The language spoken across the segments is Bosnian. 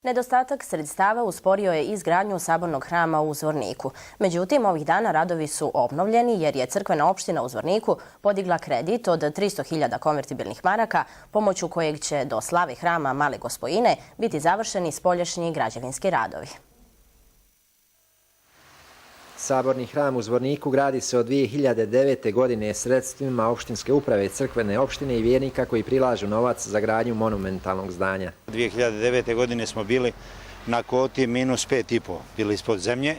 Nedostatak sredstava usporio je izgradnju sabornog hrama u Zvorniku. Međutim, ovih dana radovi su obnovljeni jer je crkvena opština u Zvorniku podigla kredit od 300.000 konvertibilnih maraka, pomoću kojeg će do slave hrama Male Gospojine biti završeni spoljašnji građevinski radovi. Saborni hram u Zvorniku gradi se od 2009. godine sredstvima opštinske uprave, crkvene opštine i vjernika koji prilažu novac za gradnju monumentalnog zdanja. 2009. godine smo bili na kvoti minus 5,5, bili ispod zemlje,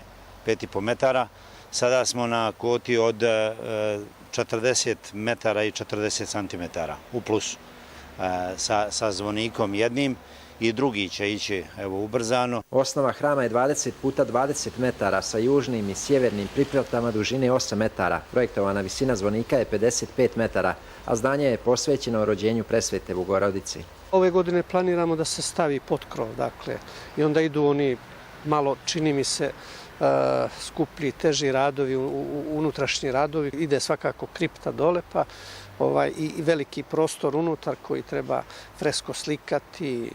5,5 metara. Sada smo na kvoti od 40 metara i 40 santimetara u plusu sa zvonikom jednim. I drugi će ići ubrzano. Osnova hrama je 20 puta 20 metara sa južnim i sjevernim pripratama dužine 8 metara. Projektovana visina zvonika je 55 metara, a zdanje je posvećeno rođenju Presvete Bogorodice. Ove godine planiramo da se stavi potkrov, dakle, i onda idu oni malo, čini mi se, skuplji, teži radovi, unutrašnji radovi. Ide svakako kripta dole, pa i veliki prostor unutar koji treba fresko slikati,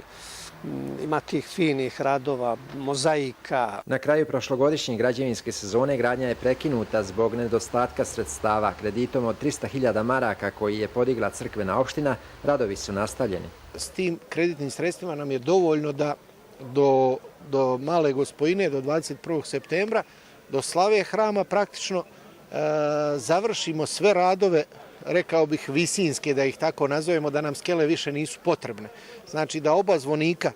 ima tih finih radova, mozaika. Na kraju prošlogodišnje građevinske sezone gradnja je prekinuta zbog nedostatka sredstava. Kreditom od 300.000 maraka koji je podigla crkvena opština, radovi su nastavljeni. S tim kreditnim sredstvima nam je dovoljno da do Male Gospojine, do 21. septembra, do slave hrama praktično završimo sve radove, rekao bih visinske, da ih tako nazovemo, da nam skele više nisu potrebne. Znači da oba zvonika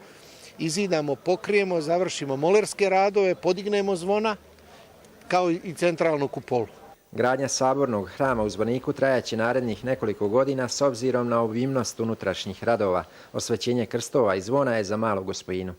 izidamo, pokrijemo, završimo molerske radove, podignemo zvona, kao i centralnu kupolu. Gradnja sabornog hrama u Zvorniku trajaće narednih nekoliko godina s obzirom na obimnost unutrašnjih radova. Osvećenje krstova i zvona je za Malu Gospojinu.